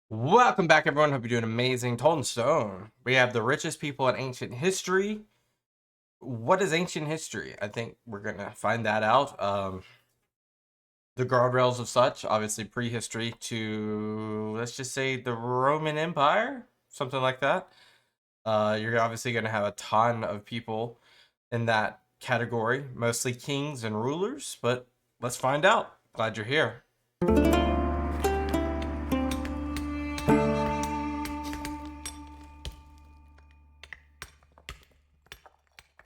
Welcome back, everyone. Hope you're doing amazing. Toldinstone. We have the richest people in ancient history. What is ancient history? I think we're gonna find that out. The guardrails of such, obviously prehistory to, let's just say, the Roman Empire, something like that. You're obviously gonna have a ton of people in that category, mostly kings and rulers. But let's find out. Glad you're here.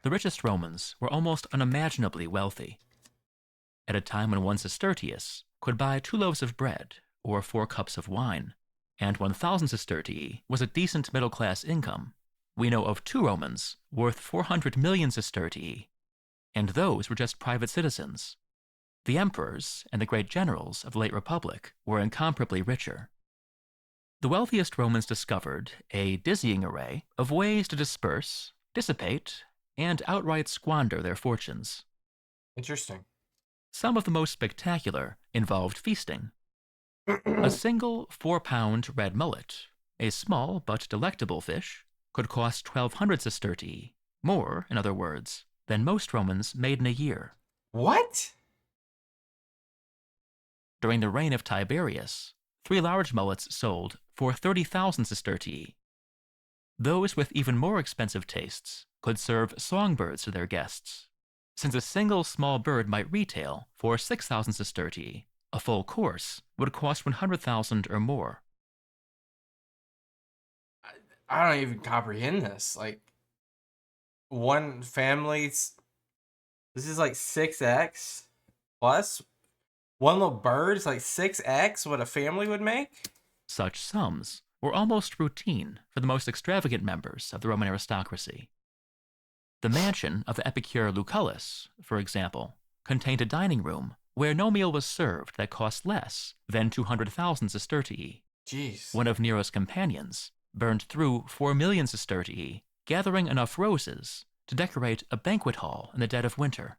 The richest Romans were almost unimaginably wealthy. At a time when one sestertius could buy 2 loaves of bread or 4 cups of wine, and 1,000 sestertii was a decent middle-class income, we know of 2 Romans worth 400 million sestertii, and those were just private citizens. The emperors and the great generals of the late Republic were incomparably richer. The wealthiest Romans discovered a dizzying array of ways to disperse, dissipate, and outright squander their fortunes. Interesting. Some of the most spectacular involved feasting. A single 4-pound red mullet, a small but delectable fish, could cost 1,200 sestertii, more, in other words, than most Romans made in a year. What? During the reign of Tiberius, 3 large mullets sold for 30,000 sestertii. Those with even more expensive tastes could serve songbirds to their guests, since a single small bird might retail for 6,000 sestertii. A full course would cost 100,000 or more. I don't even comprehend this. Like, one family's, this is like 6x plus one little bird is like 6x what a family would make. Such sums were almost routine for the most extravagant members of the Roman aristocracy. The mansion of the epicure Lucullus, for example, contained a dining room where no meal was served that cost less than 200,000 sestertii. Jeez. One of Nero's companions burned through 4 million sestertii, gathering enough roses to decorate a banquet hall in the dead of winter.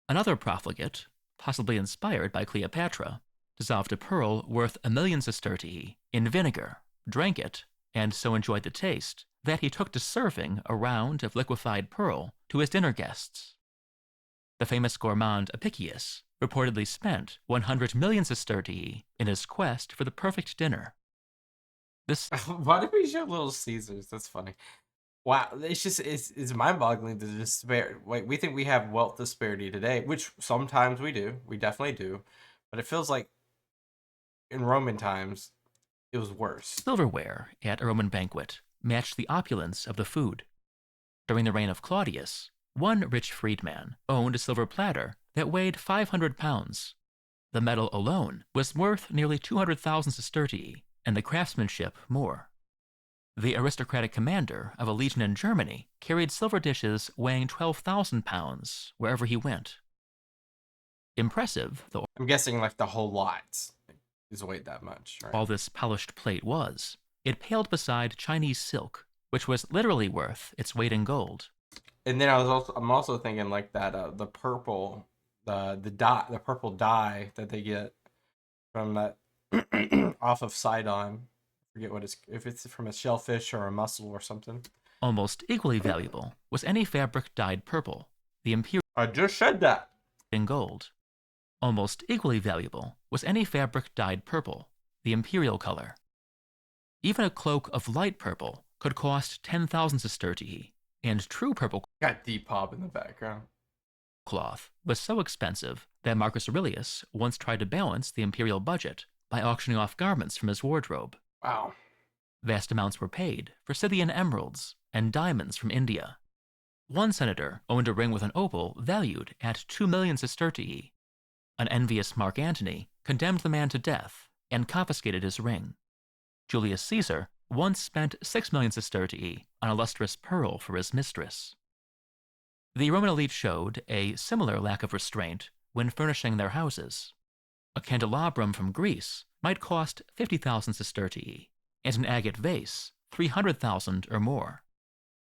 Another profligate, possibly inspired by Cleopatra, dissolved a pearl worth 1,000,000 sestertii in vinegar, drank it, and so enjoyed the taste that he took to serving a round of liquefied pearl to his dinner guests. The famous gourmand Apicius reportedly spent 100 million sestertii in his quest for the perfect dinner. This Why did we show Little Caesars? That's funny. Wow, it's mind-boggling to despair. Wait, we think we have wealth disparity today, which sometimes we do. We definitely do, but it feels like in Roman times it was worse. silverware at a Roman banquet matched the opulence of the food. During the reign of Claudius, one rich freedman owned a silver platter that weighed 500 pounds. The metal alone was worth nearly 200,000 sestertii, and the craftsmanship more. The aristocratic commander of a legion in Germany carried silver dishes weighing 12,000 pounds wherever he went. Impressive, though I'm guessing like the whole lot is weighed that much, right? all this polished plate was, it paled beside Chinese silk, which was literally worth its weight in gold. And then I'm also thinking like that the purple the purple dye that they get from that off of Sidon. Forget what it's, if it's from a shellfish or a mussel or something. Almost equally valuable was any fabric dyed purple, the imperial I just said that. in gold. Almost equally valuable was any fabric dyed purple, the imperial color. Even a cloak of light purple could cost 10,000 sestertii, and true purple Got Depop in the background. cloth was so expensive that Marcus Aurelius once tried to balance the imperial budget by auctioning off garments from his wardrobe. Wow. Vast amounts were paid for Scythian emeralds and diamonds from India. One senator owned a ring with an opal valued at 2 million sestertii. An envious Mark Antony condemned the man to death and confiscated his ring. Julius Caesar once spent 6 million sestertii on a lustrous pearl for his mistress. The Roman elite showed a similar lack of restraint when furnishing their houses. A candelabrum from Greece might cost 50,000 sestertii, and an agate vase 300,000 or more.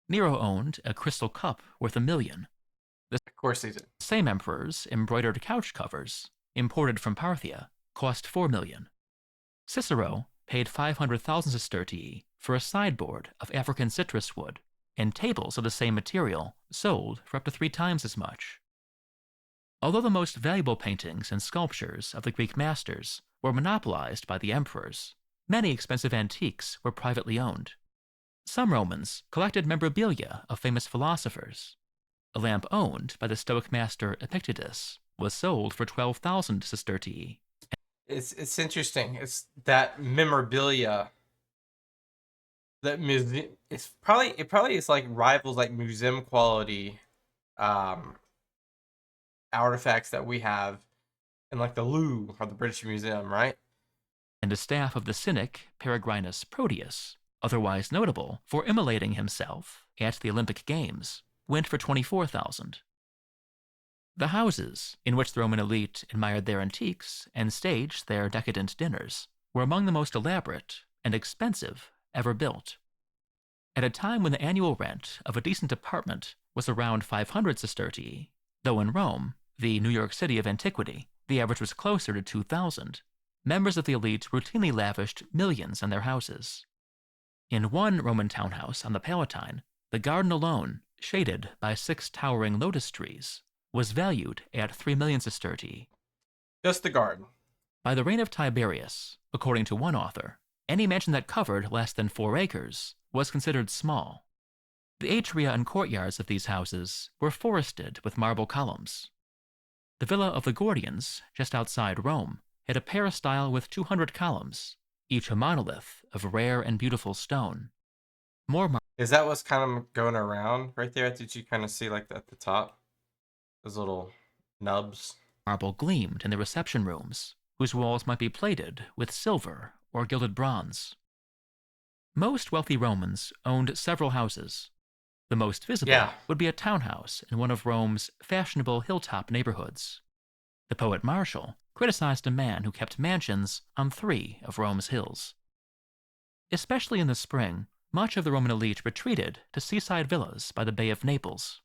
Nero owned a crystal cup worth 1,000,000. Of course they did. Same emperor's embroidered couch covers, imported from Parthia, cost 4 million. Cicero paid 500,000 sestertii for a sideboard of African citrus wood, and tables of the same material sold for up to 3 times as much. Although the most valuable paintings and sculptures of the Greek masters were monopolized by the emperors, many expensive antiques were privately owned. Some Romans collected memorabilia of famous philosophers. A lamp owned by the Stoic master Epictetus was sold for 12,000 sestertii. It's interesting. It's that memorabilia, that museum. It probably is like rivals like museum quality um artifacts that we have in like the Louvre or the British Museum, right? And a staff of the cynic Peregrinus Proteus, otherwise notable for immolating himself at the Olympic Games, went for 24,000. The houses in which the Roman elite admired their antiques and staged their decadent dinners were among the most elaborate and expensive ever built. At a time when the annual rent of a decent apartment was around 500 sestertii, though in Rome, the New York City of antiquity, the average was closer to 2,000, members of the elite routinely lavished millions on their houses. In one Roman townhouse on the Palatine, the garden alone, shaded by 6 towering lotus trees, was valued at 3 million sestertii. Just the garden. By the reign of Tiberius, according to one author, any mansion that covered less than 4 acres was considered small. The atria and courtyards of these houses were forested with marble columns. The villa of the Gordians, just outside Rome, had a peristyle with 200 columns, each a monolith of rare and beautiful stone. Is that what's kind of going around right there? Did you kind of see like at the top? Those little nubs. Marble gleamed in the reception rooms, whose walls might be plated with silver or gilded bronze. Most wealthy Romans owned several houses. The most visible would be a townhouse in one of Rome's fashionable hilltop neighborhoods. The poet Martial criticized a man who kept mansions on 3 of Rome's hills. Especially in the spring, much of the Roman elite retreated to seaside villas by the Bay of Naples.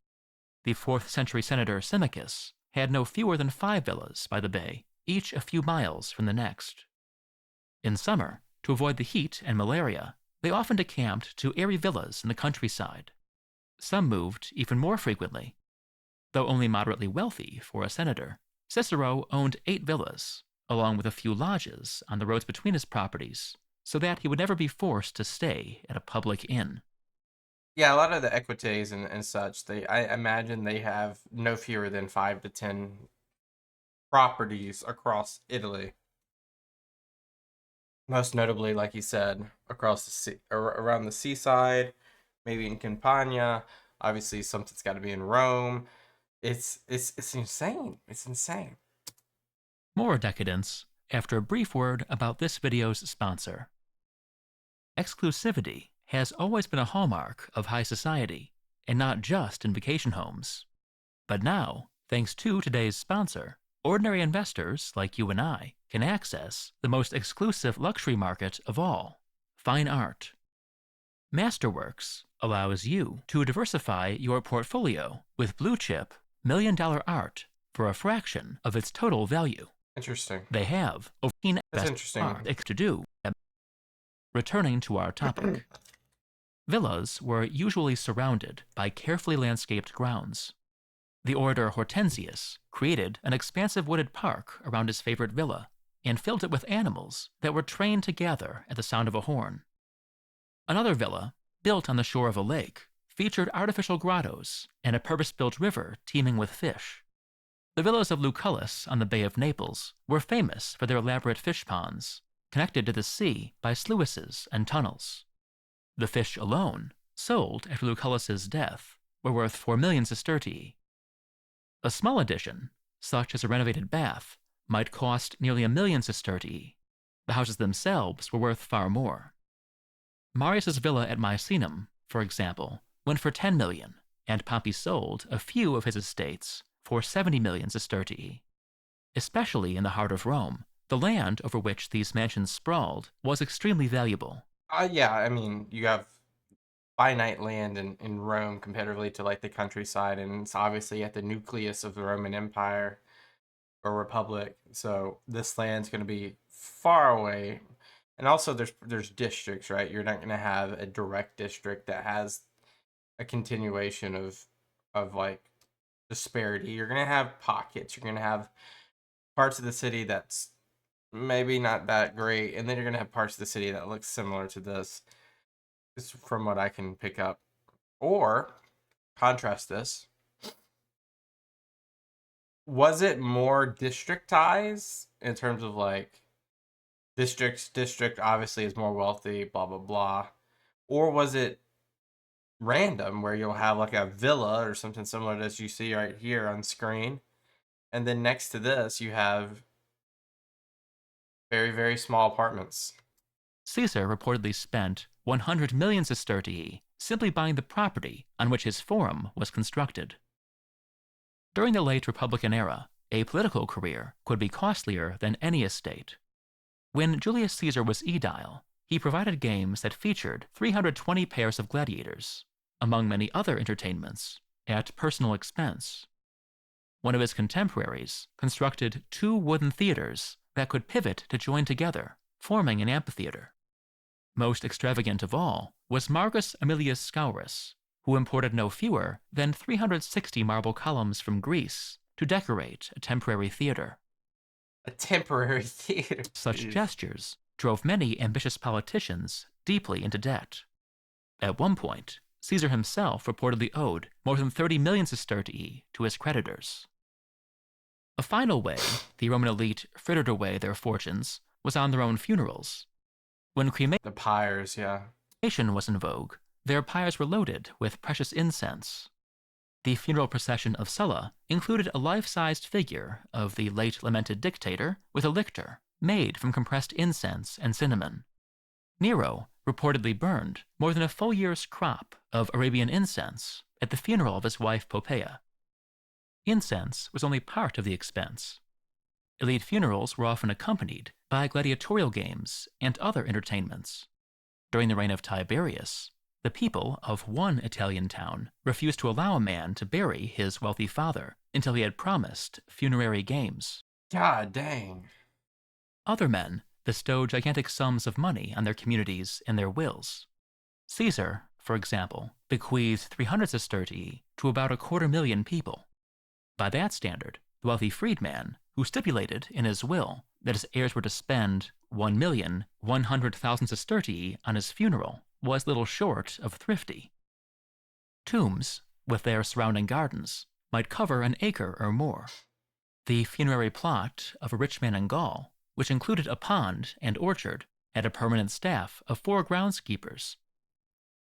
The 4th century senator Symmachus had no fewer than 5 villas by the bay, each a few miles from the next. In summer, to avoid the heat and malaria, they often decamped to airy villas in the countryside. Some moved even more frequently. Though only moderately wealthy for a senator, Cicero owned 8 villas, along with a few lodges on the roads between his properties, so that he would never be forced to stay at a public inn. Yeah, a lot of the equites and such, I imagine they have no fewer than 5 to 10 properties across Italy. Most notably, like you said, across the sea, around the seaside, maybe in Campania. Obviously, something's got to be in Rome. It's insane. It's insane. More decadence after a brief word about this video's sponsor. Exclusivity has always been a hallmark of high society, and not just in vacation homes. But now, thanks to today's sponsor, ordinary investors like you and I can access the most exclusive luxury market of all, fine art. Masterworks allows you to diversify your portfolio with blue-chip, million-dollar art for a fraction of its total value. Interesting. They have over 15 That's best interesting. art to do. Returning to our topic. Villas were usually surrounded by carefully landscaped grounds. The orator Hortensius created an expansive wooded park around his favorite villa and filled it with animals that were trained to gather at the sound of a horn. Another villa, built on the shore of a lake, featured artificial grottos and a purpose-built river teeming with fish. The villas of Lucullus on the Bay of Naples were famous for their elaborate fish ponds, connected to the sea by sluices and tunnels. The fish alone, sold after Lucullus's death, were worth 4 million sestertii. A small addition, such as a renovated bath, might cost nearly 1 million sestertii. The houses themselves were worth far more. Marius's villa at Misenum, for example, went for 10 million, and Pompey sold a few of his estates for 70 million sestertii. Especially in the heart of Rome, the land over which these mansions sprawled was extremely valuable. Yeah, I mean, you have finite land in Rome comparatively to like the countryside, and it's obviously at the nucleus of the Roman Empire or Republic. So this land's going to be far away, And also there's districts, right? You're not going to have a direct district that has a continuation of like disparity. You're going to have pockets. You're going to have parts of the city that's maybe not that great, and then you're going to have parts of the city that look similar to this, just from what I can pick up. Or contrast this. Was it more districtized in terms of like district obviously is more wealthy, blah blah blah, or was it random where you'll have like a villa or something similar to this you see right here on screen, and then next to this you have very very small apartments? Caesar reportedly spent 100 million sestertii simply buying the property on which his forum was constructed. During the late Republican era, a political career could be costlier than any estate. When Julius Caesar was aedile, he provided games that featured 320 pairs of gladiators, among many other entertainments, at personal expense. One of his contemporaries constructed 2 wooden theaters that could pivot to join together, forming an amphitheater. Most extravagant of all was Marcus Aemilius Scaurus, who imported no fewer than 360 marble columns from Greece to decorate a temporary theater. A temporary theater. Such Jeez. gestures drove many ambitious politicians deeply into debt. At one point, Caesar himself reportedly owed more than 30 million sestertii to his creditors. A final way the Roman elite frittered away their fortunes was on their own funerals. When The pyres, yeah. cremation was in vogue, their pyres were loaded with precious incense. The funeral procession of Sulla included a life-sized figure of the late lamented dictator with a lictor made from compressed incense and cinnamon. Nero reportedly burned more than a full year's crop of Arabian incense at the funeral of his wife Poppaea. Incense was only part of the expense. Elite funerals were often accompanied by gladiatorial games and other entertainments. During the reign of Tiberius, the people of one Italian town refused to allow a man to bury his wealthy father until he had promised funerary games. God dang. Other men bestowed gigantic sums of money on their communities in their wills. Caesar, for example, bequeathed 300 sestertii to about 250,000 people. By that standard, the wealthy freedman, who stipulated in his will that his heirs were to spend 1,100,000 sestertii on his funeral, was little short of thrifty. Tombs, with their surrounding gardens, might cover an acre or more. The funerary plot of a rich man in Gaul, which included a pond and orchard, had a permanent staff of 4 groundskeepers.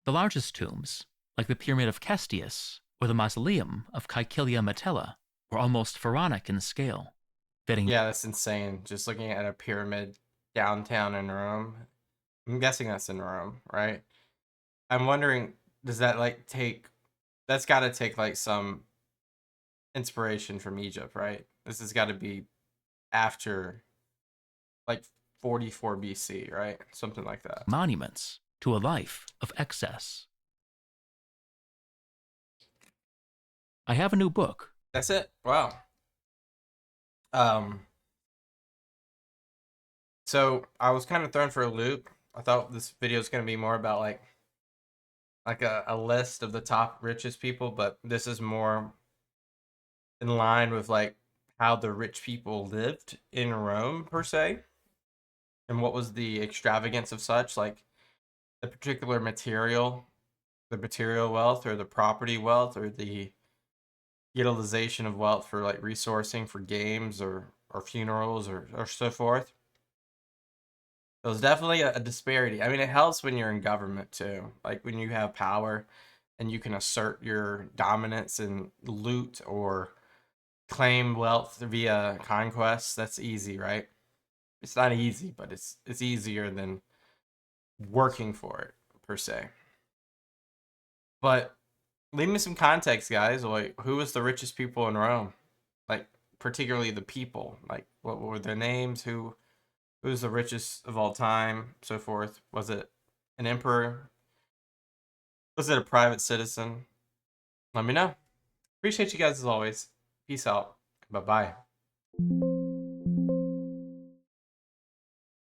The largest tombs, like the Pyramid of Cestius or the Mausoleum of Caecilia Metella, were almost pharaonic in scale. Yeah, that's insane. Just looking at a pyramid downtown in Rome. I'm guessing that's in Rome, right? I'm wondering, does that like that's got to take like some inspiration from Egypt, right? This has got to be after like 44 BC, right? Something like that. Monuments to a life of excess. I have a new book. That's it. Wow. So I was kind of thrown for a loop. I thought this video was going to be more about like a list of the top richest people, but this is more in line with like how the rich people lived in Rome per se, and what was the extravagance of such, like the particular material, the material wealth or the property wealth or the utilization of wealth for like resourcing for games or funerals or so forth. There's definitely a disparity. I mean, it helps when you're in government too. Like when you have power and you can assert your dominance and loot or claim wealth via conquest. That's easy, right? It's not easy, but it's easier than working for it per se. But leave me some context, guys. Like, who was the richest people in Rome? Like, particularly the people. Like, what were their names? Who's the richest of all time? So forth. Was it an emperor? Was it a private citizen? Let me know. Appreciate you guys as always. Peace out. Bye bye.